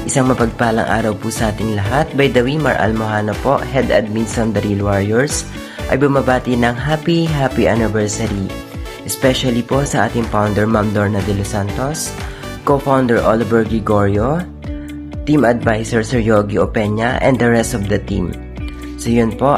Isang mapagpalang araw po sa ating lahat. By the way, Mar Almohana po, Head Admin sa The Real Warriors, ay bumabati ng happy anniversary. Especially po sa ating founder, Ma'am Lorna De Los Santos, co-founder Oliver Gregorio, team advisor Sir Yogi Opeña, and the rest of the team. So yun po,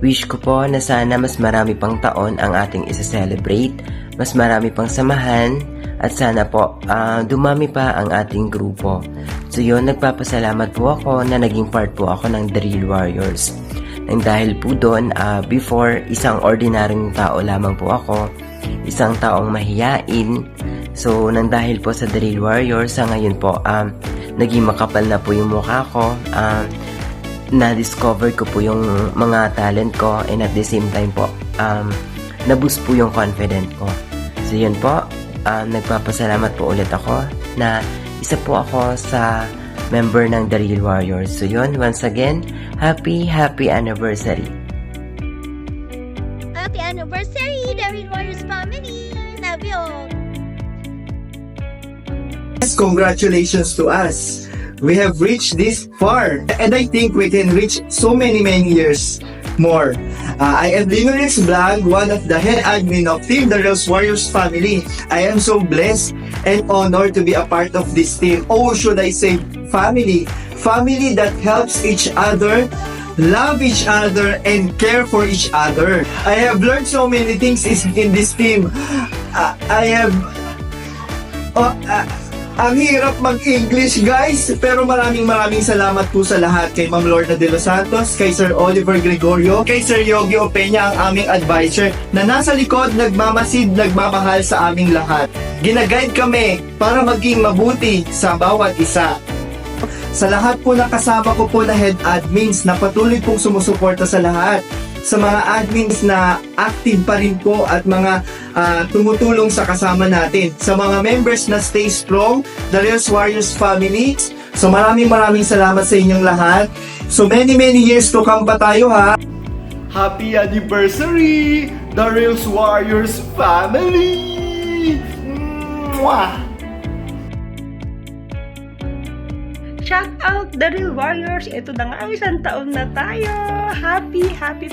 wish ko po na sana mas marami pang taon ang ating isa-celebrate, mas marami pang samahan, at sana po dumami pa ang ating grupo. So yun, nagpapasalamat po ako na naging part po ako ng The Real Warriors. Nang dahil po doon, before, isang ordinaryong tao lamang po ako, isang taong mahiyain. So nang dahil po sa The Real Warriors, sa ngayon po, naging makapal na po yung mukha ko, na-discover ko po yung mga talent ko, and at the same time po, na-boost po yung confident ko. So yun po, nagpapasalamat po ulit ako na isa po ako sa member ng The Real Warriors. So yun, once again, happy anniversary. Happy anniversary, The Real Warriors family! Love you all! Congratulations to us. We have reached this far, and I think we can reach so many years more. I am Linorex Blanc, one of the head admin of Team The Real Warriors family. I am so blessed and honored to be a part of this team. Oh, should I say family? Family that helps each other, love each other, and care for each other. I have learned so many things in this team. Ang hirap mag-English, guys, pero maraming salamat po sa lahat, kay Ma'am Lorna De Los Santos, kay Sir Oliver Gregorio, kay Sir Yogi Opeña, ang aming advisor na nasa likod, nagmamasid, nagmamahal sa aming lahat. Ginaguide kami para maging mabuti sa bawat isa. Sa lahat po ng kasama ko po na head admins na patuloy pong sumusuporta sa lahat, sa mga admins na active pa rin po at mga tumutulong sa kasama natin, sa mga members na stay strong, The Real Warriors family. So maraming salamat sa inyong lahat. So many years to come pa tayo, ha. Happy anniversary, The Real Warriors family. Mwah! Shout out The Real Warriors! Ito na nga, isang taon na tayo! Happy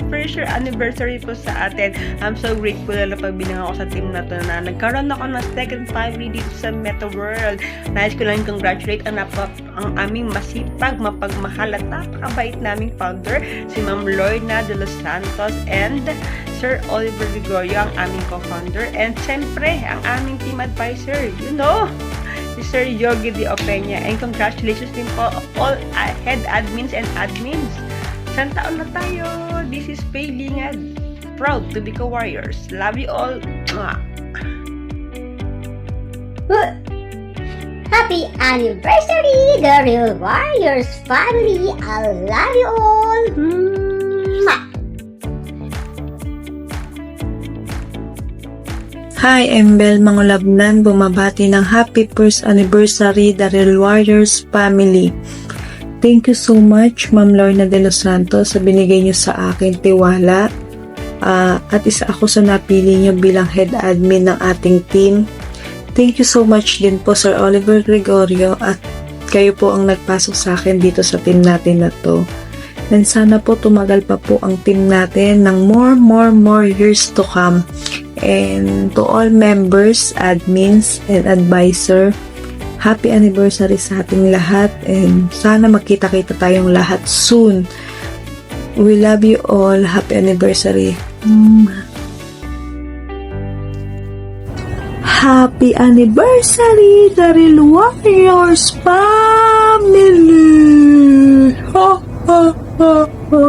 first year anniversary po sa atin. I'm so grateful na pagbinang ako sa team na to na nagkaroon ako ng second family dito sa Meta World. Nais ko lang congratulate ang aming masipag, mapagmahal at napakabait naming founder, si Ma'am Lorna De Los Santos and Sir Oliver Gregorio, ang aming co-founder, and siyempre, ang aming team advisor, Sir Yogi De Opeña, and congratulations din po all head admins and admins. Isang taon na tayo. This is Faye Lingad. Proud to be co-warriors. Love you all. Happy anniversary, The Real Warriors family! I love you all! Hi, I'm Bel Mangulabnan, bumabati ng happy first anniversary The Real Warriors family. Thank you so much, Ma'am Lorna De Los Santos, sa binigay niyo sa akin tiwala. At isa ako sa napili niyo bilang head admin ng ating team. Thank you so much din po, Sir Oliver Gregorio, at kayo po ang nagpasok sa akin dito sa team natin na to. And sana po tumagal pa po ang team natin ng more years to come. And to all members, admins, and advisor, happy anniversary sa ating lahat, and sana magkita-kita tayong lahat soon. We love you all. Happy anniversary. Happy anniversary, The Real Warriors family. Ho, ho, ho, ho.